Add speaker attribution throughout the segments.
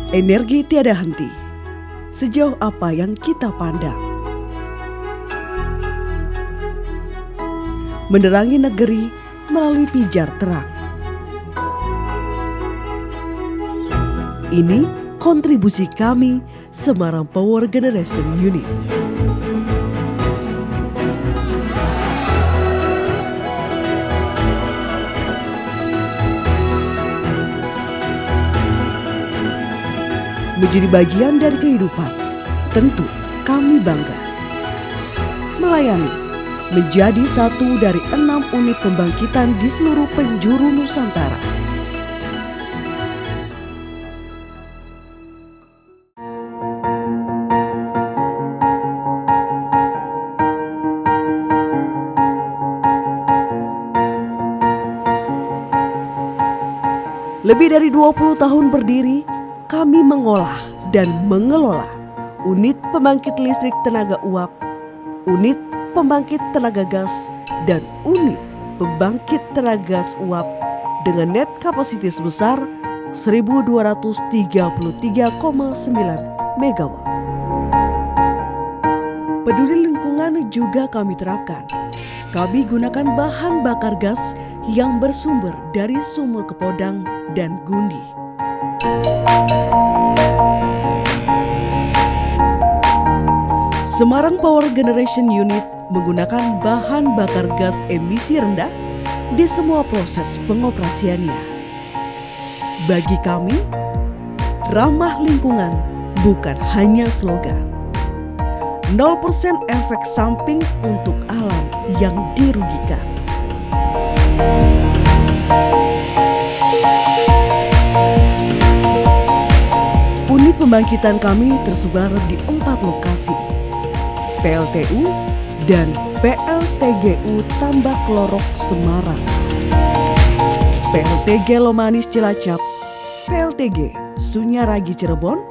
Speaker 1: Energi tiada henti. Sejauh apa yang kita pandang? Menerangi negeri melalui pijar terang. Ini kontribusi kami Semarang Power Generation Unit. Menjadi bagian dari kehidupan, tentu kami bangga. Melayani menjadi satu dari 6 unit pembangkitan di seluruh penjuru Nusantara. Lebih dari 20 tahun berdiri, kami mengolah dan mengelola unit pembangkit listrik tenaga uap, unit pembangkit tenaga gas, dan unit pembangkit tenaga gas uap dengan net kapasitas sebesar 1.233,9 MW. Peduli lingkungan juga kami terapkan. Kami gunakan bahan bakar gas yang bersumber dari sumur Kepodang dan Gundi. Semarang Power Generation Unit menggunakan bahan bakar gas emisi rendah di semua proses pengoperasiannya. Bagi kami, ramah lingkungan bukan hanya slogan. 0% efek samping untuk alam yang dirugikan. Unit pembangkitan kami tersebar di 4 lokasi, PLTU dan PLTGU Tambak Lorok Semarang, PLTG Lomanis Cilacap, PLTG Sunyaragi Cirebon,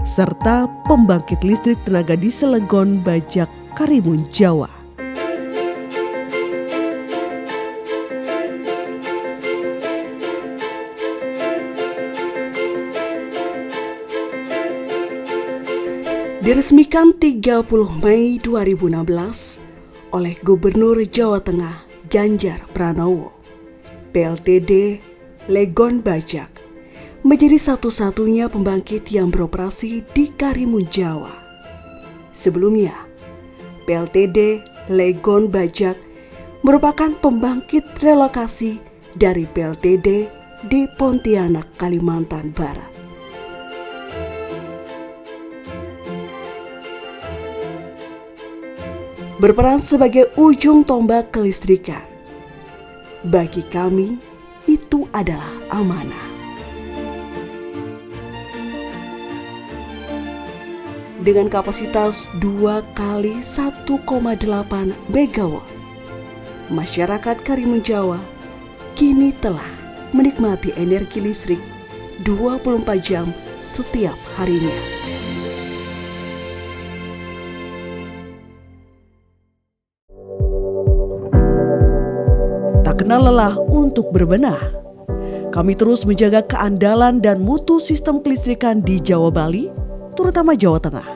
Speaker 1: serta pembangkit listrik tenaga diesel Legon Bajak Karimun Jawa. Diresmikan 30 Mei 2016 oleh Gubernur Jawa Tengah Ganjar Pranowo, PLTD Legon Bajak menjadi satu-satunya pembangkit yang beroperasi di Karimun Jawa. Sebelumnya, PLTD Legon Bajak merupakan pembangkit relokasi dari PLTD di Pontianak, Kalimantan Barat. Berperan sebagai ujung tombak kelistrikan. Bagi kami, itu adalah amanah. Dengan kapasitas 2 kali 1,8 MW, masyarakat Karimun Jawa kini telah menikmati energi listrik 24 jam setiap harinya. Tak kenal lelah untuk berbenah, kami terus menjaga keandalan dan mutu sistem kelistrikan di Jawa Bali, terutama Jawa Tengah.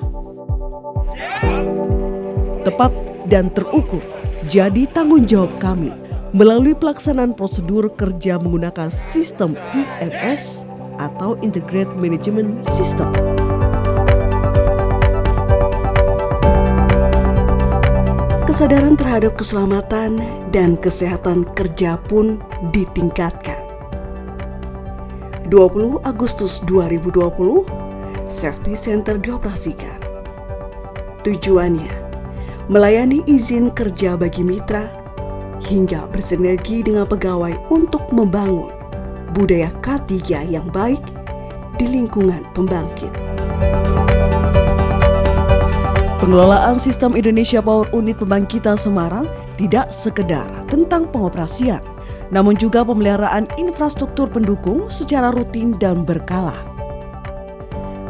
Speaker 1: Tepat dan terukur jadi tanggung jawab kami melalui pelaksanaan prosedur kerja menggunakan sistem IMS atau Integrated Management System. Kesadaran terhadap keselamatan dan kesehatan kerja pun ditingkatkan. 20 Agustus 2020, Safety Center dioperasikan. Tujuannya, melayani izin kerja bagi mitra hingga bersinergi dengan pegawai untuk membangun budaya K3 yang baik di lingkungan pembangkit. Pengelolaan sistem Indonesia Power Unit Pembangkitan Semarang tidak sekedar tentang pengoperasian, namun juga pemeliharaan infrastruktur pendukung secara rutin dan berkala.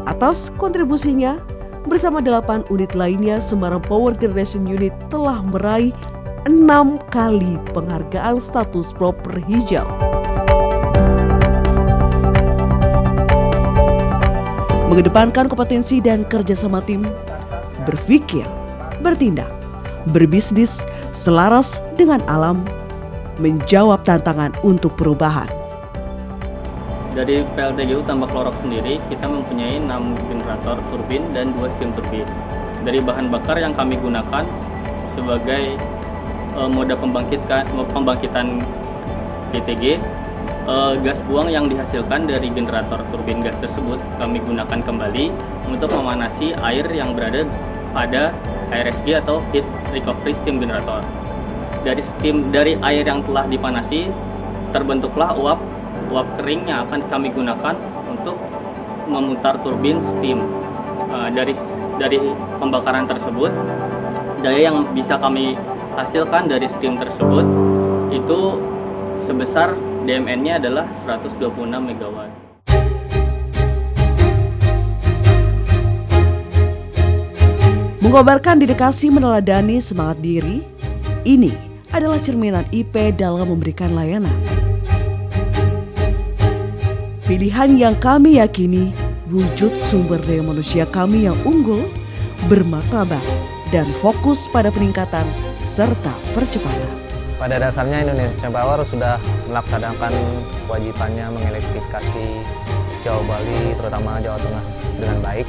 Speaker 1: Atas kontribusinya, bersama 8 unit lainnya, Semarang Power Generation Unit telah meraih 6 kali penghargaan status proper hijau. Mengedepankan kompetensi dan kerjasama tim, berpikir, bertindak, berbisnis selaras dengan alam, menjawab tantangan untuk perubahan.
Speaker 2: Dari PLTGU Tambak Lorok sendiri, kita mempunyai 6 generator turbin dan 2 steam turbin. Dari bahan bakar yang kami gunakan sebagai moda pembangkitan GTG, gas buang yang dihasilkan dari generator turbin gas tersebut kami gunakan kembali untuk memanasi air yang berada pada HRSG atau Heat Recovery Steam Generator. Dari air yang telah dipanasi terbentuklah uap kering yang akan kami gunakan untuk memutar turbin steam. Dari pembakaran tersebut, daya yang bisa kami hasilkan dari steam tersebut itu sebesar DMN-nya adalah 126 MW.
Speaker 1: Mengobarkan dedikasi meneladani semangat diri, ini adalah cerminan IP dalam memberikan layanan. Pilihan yang kami yakini wujud sumber daya manusia kami yang unggul, bermartabat, dan fokus pada peningkatan serta percepatan.
Speaker 3: Pada dasarnya Indonesia Power sudah melaksanakan kewajibannya mengelektrifikasi Jawa Bali, terutama Jawa Tengah dengan baik.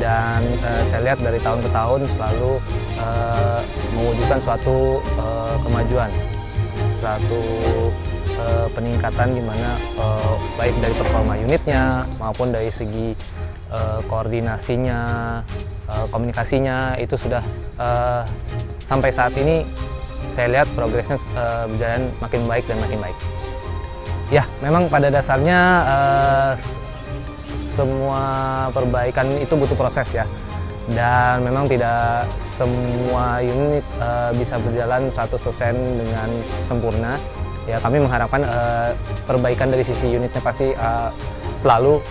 Speaker 3: Dan saya lihat dari tahun ke tahun selalu mewujudkan suatu kemajuan, suatu peningkatan di mana baik dari performa unitnya maupun dari segi koordinasinya, komunikasinya itu sudah sampai saat ini saya lihat progresnya berjalan makin baik dan makin baik. Ya, memang pada dasarnya semua perbaikan itu butuh proses ya. Dan memang tidak semua unit bisa berjalan 100% dengan sempurna. Ya, kami mengharapkan perbaikan dari sisi unitnya pasti selalu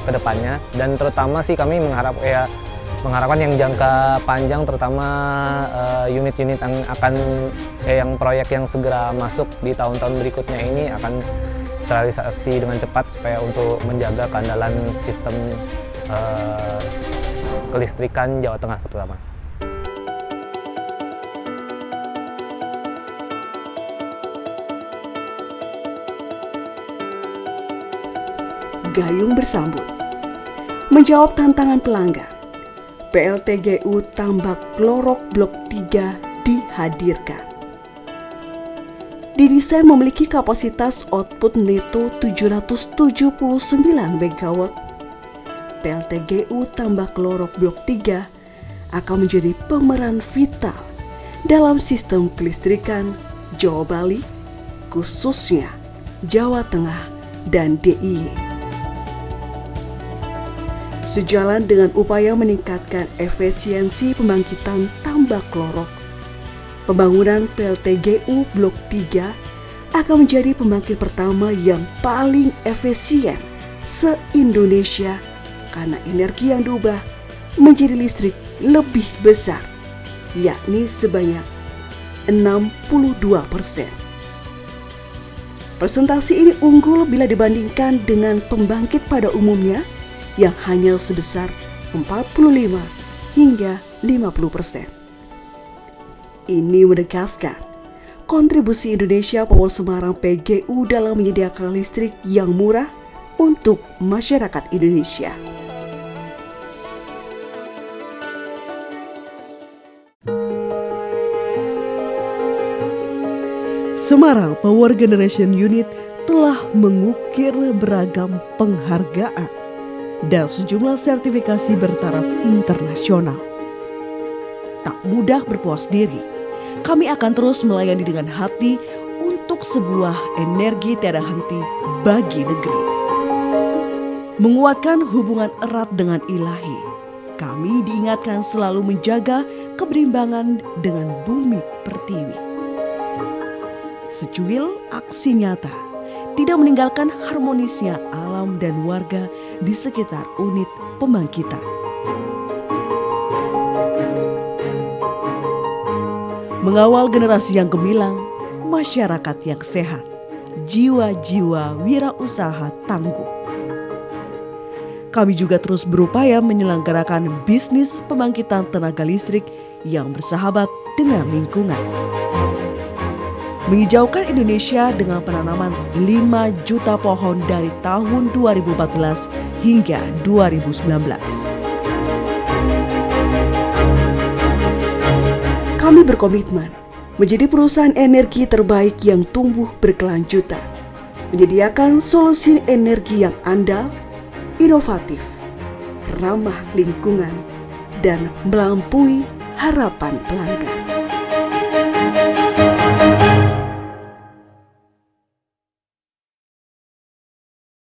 Speaker 3: ke depannya, dan terutama sih kami mengharapkan yang jangka panjang, terutama unit-unit yang akan yang proyek yang segera masuk di tahun-tahun berikutnya ini akan terrealisasi dengan cepat supaya untuk menjaga keandalan sistem kelistrikan Jawa Tengah terutama.
Speaker 1: Gayung bersambut, menjawab tantangan pelanggan. PLTGU Tambak Lorok Blok 3 dihadirkan. Didesain memiliki kapasitas output neto 779 MW. PLTGU Tambak Lorok Blok 3 akan menjadi pemeran vital dalam sistem kelistrikan Jawa Bali, khususnya Jawa Tengah dan DIY. Sejalan dengan upaya meningkatkan efisiensi pembangkitan tambak lorok, pembangunan PLTGU Blok 3 akan menjadi pembangkit pertama yang paling efisien se-Indonesia karena energi yang diubah menjadi listrik lebih besar, yakni sebanyak 62%. Persentase ini unggul bila dibandingkan dengan pembangkit pada umumnya yang hanya sebesar 45 hingga 50%. Ini menegaskan kontribusi Indonesia Power Semarang PGU dalam menyediakan listrik yang murah untuk masyarakat Indonesia. Semarang Power Generation Unit telah mengukir beragam penghargaan dan sejumlah sertifikasi bertaraf internasional. Tak mudah berpuas diri, kami akan terus melayani dengan hati untuk sebuah energi tiada henti bagi negeri. Menguatkan hubungan erat dengan Ilahi, kami diingatkan selalu menjaga keberimbangan dengan bumi pertiwi. Secuil aksi nyata tidak meninggalkan harmonisnya alam dan warga di sekitar unit pembangkitan. mengawal generasi yang gemilang, masyarakat yang sehat, jiwa-jiwa wirausaha tangguh. Kami juga terus berupaya menyelenggarakan bisnis pembangkitan tenaga listrik yang bersahabat dengan lingkungan. Menghijaukan Indonesia dengan penanaman 5 juta pohon dari tahun 2014 hingga 2019. Kami berkomitmen menjadi perusahaan energi terbaik yang tumbuh berkelanjutan, menyediakan solusi energi yang andal, inovatif, ramah lingkungan, dan melampaui harapan pelanggan.